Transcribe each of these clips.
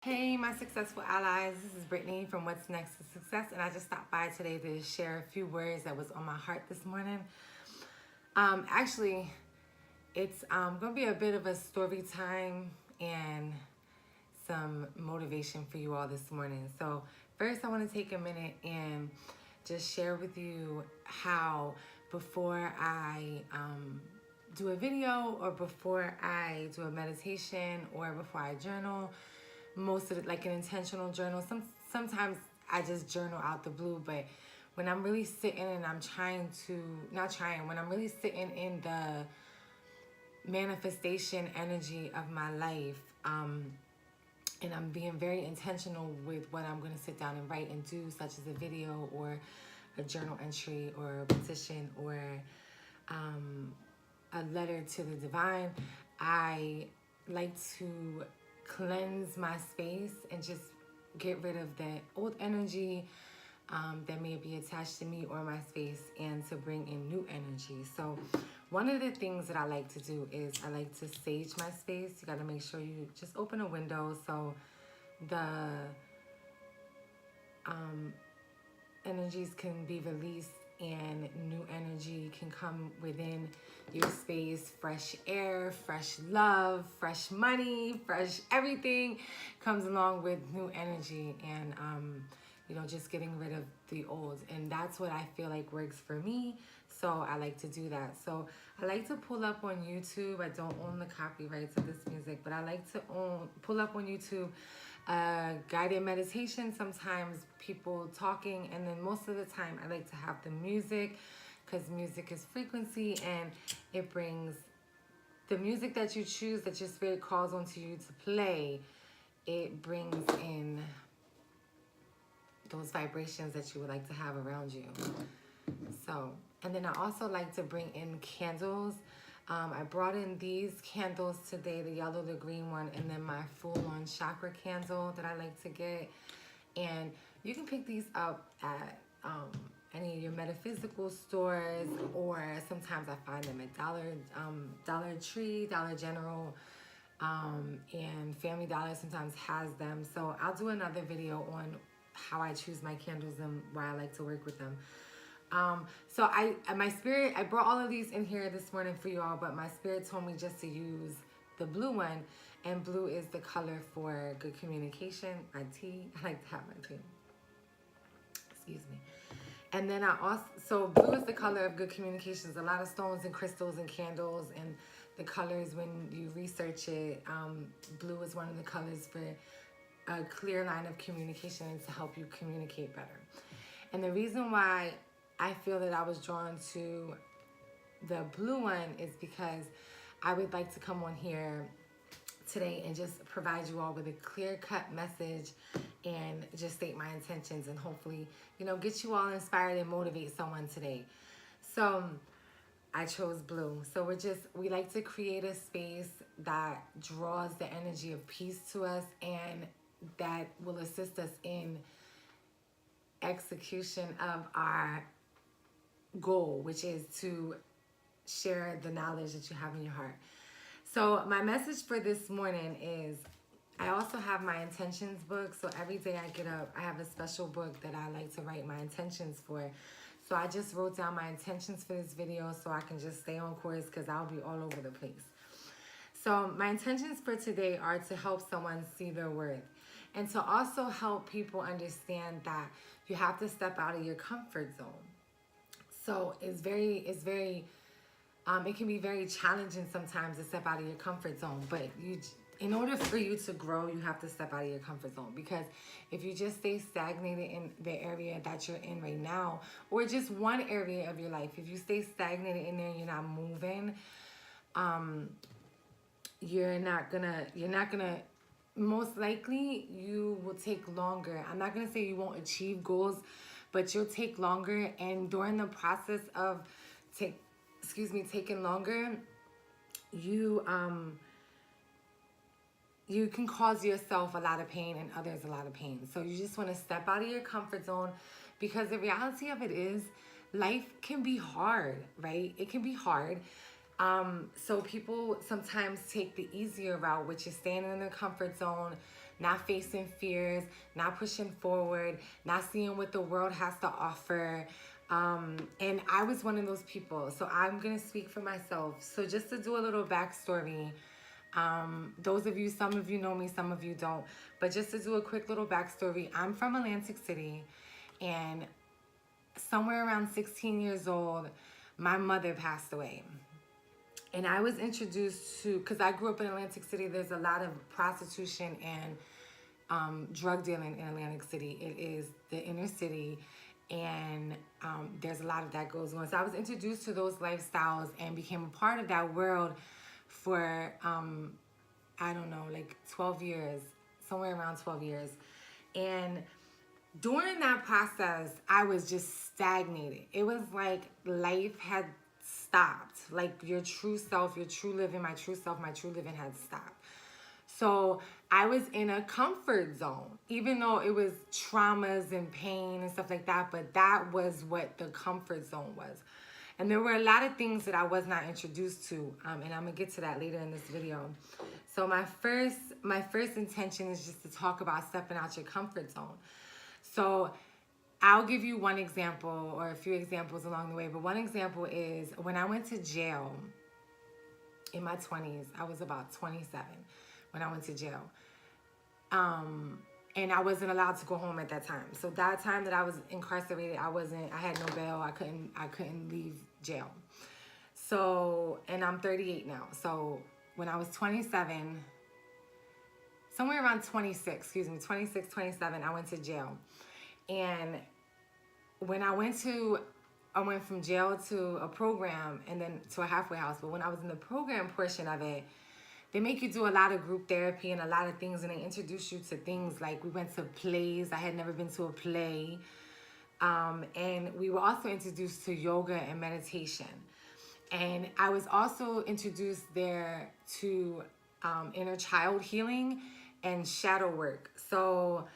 Hey, my successful allies, this is Brittany from What's Next to Success, and I just stopped by today to share a few words that was on my heart this morning. Actually, it's going to be a bit of a story time and some motivation for you all this morning. So first, I want to take a minute and just share with you how before I do a video or before I do a meditation or before I journal, most of it like an intentional journal. Sometimes I just journal out the blue, but when I'm really sitting and I'm when I'm really sitting in the manifestation energy of my life, and I'm being very intentional with what I'm going to sit down and write and do, such as a video or a journal entry or a petition or a letter to the divine, I like to cleanse my space and just get rid of that old energy that may be attached to me or my space, and to bring in new energy. So one of the things that I like to do is I like to sage my space. You got to make sure you just open a window so the energies can be released and new energy can come within your space. Fresh air, fresh love, fresh money, fresh everything comes along with new energy, and just getting rid of the old. And that's what I feel like works for me, so I like to do that. So I like to pull up on YouTube. I don't own the copyrights of this music, but I like to pull up on YouTube guided meditation, sometimes people talking, and then most of the time I like to have the music, because music is frequency, and it brings the music that you choose, that your spirit calls onto you to play. It brings in those vibrations that you would like to have around you. So, and then I also like to bring in candles. I brought in these candles today, the yellow, the green one, and then my full-on chakra candle that I like to get. And you can pick these up at any of your metaphysical stores, or sometimes I find them at Dollar Tree, Dollar General, and Family Dollar sometimes has them. So I'll do another video on how I choose my candles and why I like to work with them. So my spirit, I brought all of these in here this morning for you all, but my spirit told me just to use the blue one, and blue is the color for good communication. My tea, I like to have my tea. Excuse me. And then so blue is the color of good communications. A lot of stones and crystals and candles and the colors, when you research it, blue is one of the colors for a clear line of communication and to help you communicate better. And the reason why I feel that I was drawn to the blue one is because I would like to come on here today and just provide you all with a clear-cut message and just state my intentions, and hopefully, get you all inspired and motivate someone today. So I chose blue. So we like to create a space that draws the energy of peace to us, and that will assist us in execution of our goal, which is to share the knowledge that you have in your heart. So my message for this morning is, I also have my intentions book. So every day I get up, I have a special book that I like to write my intentions for. So I just wrote down my intentions for this video so I can just stay on course, because I'll be all over the place. So my intentions for today are to help someone see their worth, and to also help people understand that you have to step out of your comfort zone. So it can be very challenging sometimes to step out of your comfort zone, but in order for you to grow, you have to step out of your comfort zone. Because if you just stay stagnated in the area that you're in right now, or just one area of your life, if you stay stagnated in there and you're not moving, you're not gonna, most likely you will take longer. I'm not gonna say you won't achieve goals, but you'll take longer. And during the process of taking longer, you can cause yourself a lot of pain and others a lot of pain. So you just want to step out of your comfort zone, because the reality of it is life can be hard, right? It can be hard. So people sometimes take the easier route, which is staying in their comfort zone, not facing fears, not pushing forward, not seeing what the world has to offer. And I was one of those people. So I'm going to speak for myself. So just to do a little backstory, those of you, some of you know me, some of you don't. But just to do a quick little backstory, I'm from Atlantic City, and somewhere around 16 years old, my mother passed away. And I was introduced to, because I grew up in Atlantic City, there's a lot of prostitution and drug dealing in Atlantic City. It is the inner city, and there's a lot of that goes on. So I was introduced to those lifestyles and became a part of that world for, I don't know, like 12 years, somewhere around 12 years. And during that process, I was just stagnated. It was like life had stopped. Like your true self, your true living, my true self, my true living had stopped. So I was in a comfort zone, even though it was traumas and pain and stuff like that, but that was what the comfort zone was. And there were a lot of things that I was not introduced to, and I'm gonna get to that later in this video. So my first intention is just to talk about stepping out your comfort zone. So I'll give you one example or a few examples along the way, but one example is when I went to jail in my 20s. I was about 27 when I went to jail. And I wasn't allowed to go home at that time. So that time that I was incarcerated, I had no bail. I couldn't leave jail. So, and I'm 38 now. So when I was 27, somewhere around 26, 27, I went to jail. And when I went from jail to a program and then to a halfway house. But when I was in the program portion of it, they make you do a lot of group therapy and a lot of things, and they introduce you to things like we went to plays. I had never been to a play. And we were also introduced to yoga and meditation. And I was also introduced there to inner child healing and shadow work. So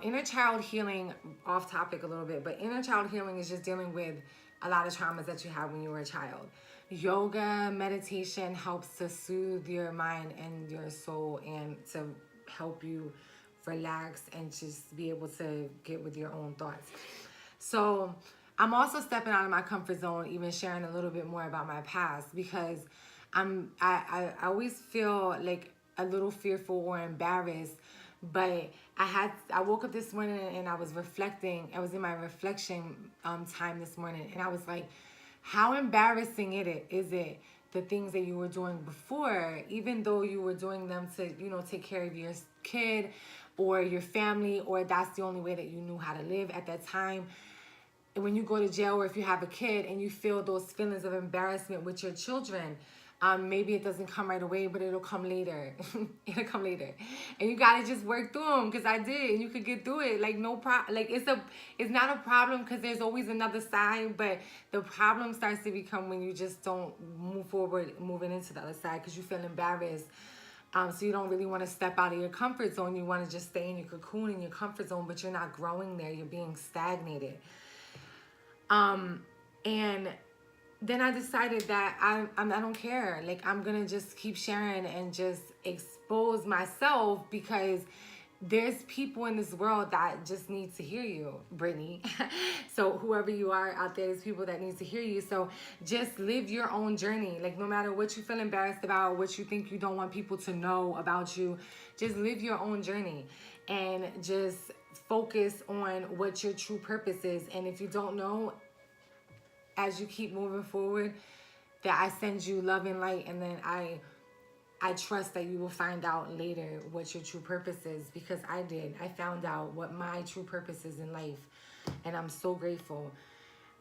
inner child healing, off topic a little bit, but inner child healing is just dealing with a lot of traumas that you had when you were a child. Yoga, meditation helps to soothe your mind and your soul and to help you relax and just be able to get with your own thoughts. So I'm also stepping out of my comfort zone, even sharing a little bit more about my past, because I always feel like a little fearful or embarrassed. But I woke up this morning and I was reflecting. I was in my reflection time this morning, and I was like, how embarrassing is it the things that you were doing before, even though you were doing them to, take care of your kid or your family, or that's the only way that you knew how to live at that time. And when you go to jail, or if you have a kid and you feel those feelings of embarrassment with your children, maybe it doesn't come right away, but it'll come later. It'll come later, and you gotta just work through them. Because I did, and you could get through it. Like no problem. Like it's not a problem because there's always another side. But the problem starts to become when you just don't move forward, moving into the other side, because you feel embarrassed. So you don't really want to step out of your comfort zone. You want to just stay in your cocoon, in your comfort zone, but you're not growing there. You're being stagnated. And then I decided that I don't care. Like, I'm going to just keep sharing and just expose myself, because there's people in this world that just need to hear you, Brittany. So whoever you are out there, there's people that need to hear you. So just live your own journey. Like, no matter what you feel embarrassed about, what you think you don't want people to know about you, just live your own journey and just focus on what your true purpose is. And if you don't know, as you keep moving forward, that I send you love and light, and then I trust that you will find out later what your true purpose is, because I did. I found out what my true purpose is in life, and I'm so grateful.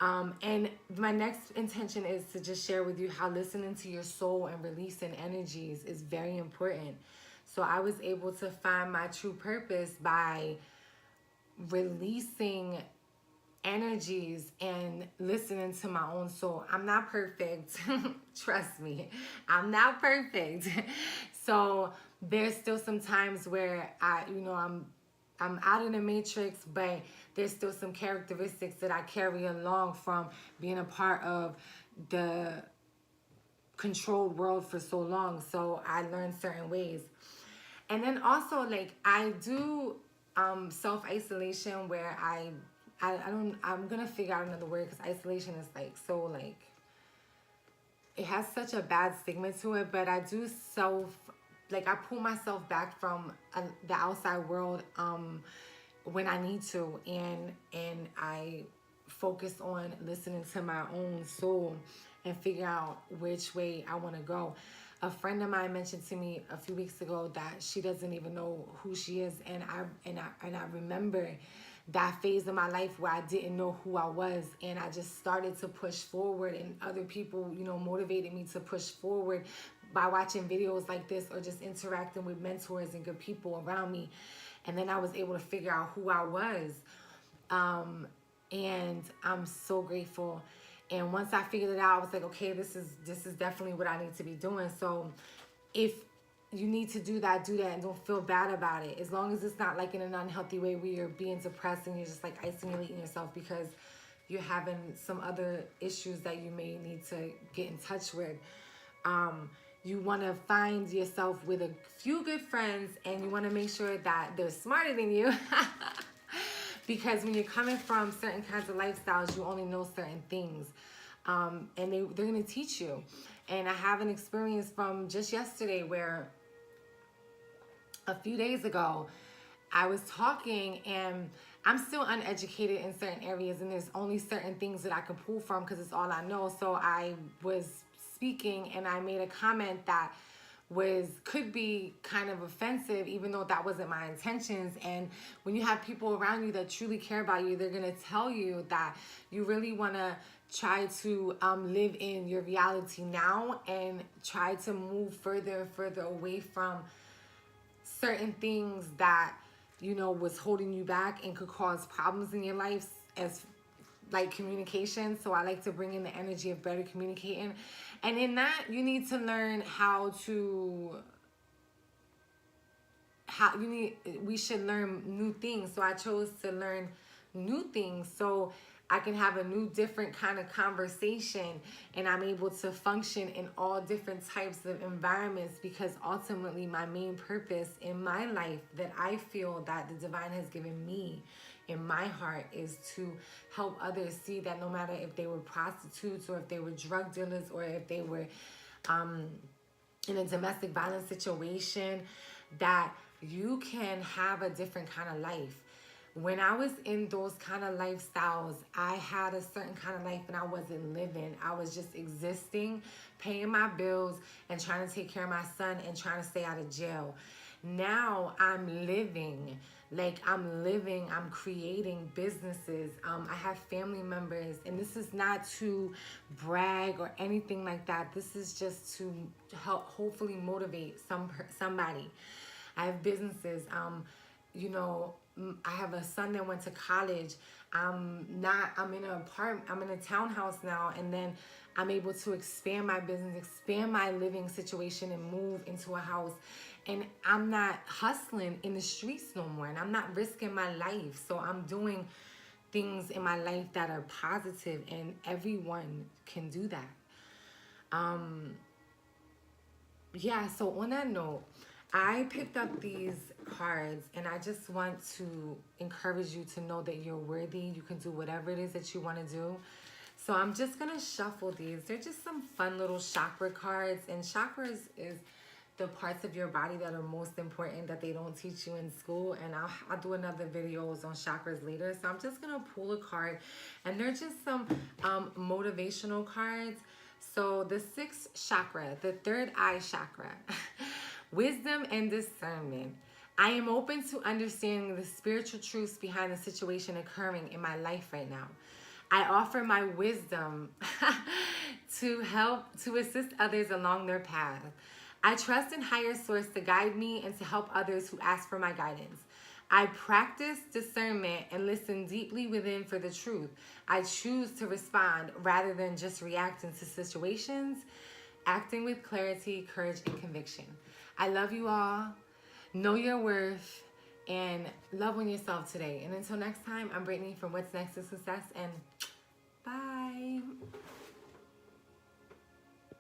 And my next intention is to just share with you how listening to your soul and releasing energies is very important. So I was able to find my true purpose by releasing energies and listening to my own soul. I'm not perfect. Trust me, I'm not perfect. So there's still some times where I'm out of the matrix, but there's still some characteristics that I carry along from being a part of the controlled world for so long. So I learned certain ways. And then also, like, I do self-isolation where I'm gonna figure out another word, because isolation is like so, like, it has such a bad stigma to it, but I do like, I pull myself back from the outside world when I need to, and I focus on listening to my own soul and figure out which way I want to go. A friend of mine mentioned to me a few weeks ago that she doesn't even know who she is, and I remember that phase of my life where I didn't know who I was, and I just started to push forward, and other people, you know, motivated me to push forward by watching videos like this or just interacting with mentors and good people around me. And then I was able to figure out who I was. And I'm so grateful. And once I figured it out, I was like, okay, this is definitely what I need to be doing. So if you need to do that, and don't feel bad about it. As long as it's not like in an unhealthy way where you're being depressed and you're just like isolating yourself because you're having some other issues that you may need to get in touch with. You want to find yourself with a few good friends, and you want to make sure that they're smarter than you. Because when you're coming from certain kinds of lifestyles, you only know certain things. And they're going to teach you. And I have an experience from just yesterday where a few days ago, I was talking, and I'm still uneducated in certain areas, and there's only certain things that I can pull from because it's all I know. So I was speaking, and I made a comment that could be kind of offensive, even though that wasn't my intentions. And when you have people around you that truly care about you, they're gonna tell you that you really want to try to live in your reality now and try to move further and further away from certain things that, you know, was holding you back and could cause problems in your life, as like communication. So I like to bring in the energy of better communicating. And in that, you need to learn we should learn new things. So I chose to learn new things so I can have a new, different kind of conversation, and I'm able to function in all different types of environments, because ultimately my main purpose in my life that I feel that the divine has given me in my heart is to help others see that no matter if they were prostitutes or if they were drug dealers or if they were in a domestic violence situation, that you can have a different kind of life. When I was in those kind of lifestyles, I had a certain kind of life and I wasn't living. I was just existing, paying my bills, and trying to take care of my son and trying to stay out of jail. Now I'm living. I'm creating businesses. I have family members, and this is not to brag or anything like that. This is just to help, hopefully motivate somebody. I have businesses. You know, I have a son that went to college. I'm in a townhouse now, and then I'm able to expand my business, expand my living situation, and move into a house. And I'm not hustling in the streets no more, and I'm not risking my life. So I'm doing things in my life that are positive, and everyone can do that. Yeah, so on that note, I picked up these cards, and I just want to encourage you to know that you're worthy. You can do whatever it is that you want to do. So I'm just going to shuffle these. They're just some fun little chakra cards, and chakras is the parts of your body that are most important that they don't teach you in school. And I'll do another videos on chakras later. So I'm just going to pull a card, and they're just some motivational cards. So the sixth chakra, the third eye chakra, wisdom and discernment. I am open to understanding the spiritual truths behind the situation occurring in my life right now. I offer my wisdom to assist others along their path. I trust in higher source to guide me and to help others who ask for my guidance. I practice discernment and listen deeply within for the truth. I choose to respond rather than just reacting to situations, acting with clarity, courage, and conviction. I love you all. Know your worth and love on yourself today. And until next time, I'm Brittany from What's Next to Success, and bye.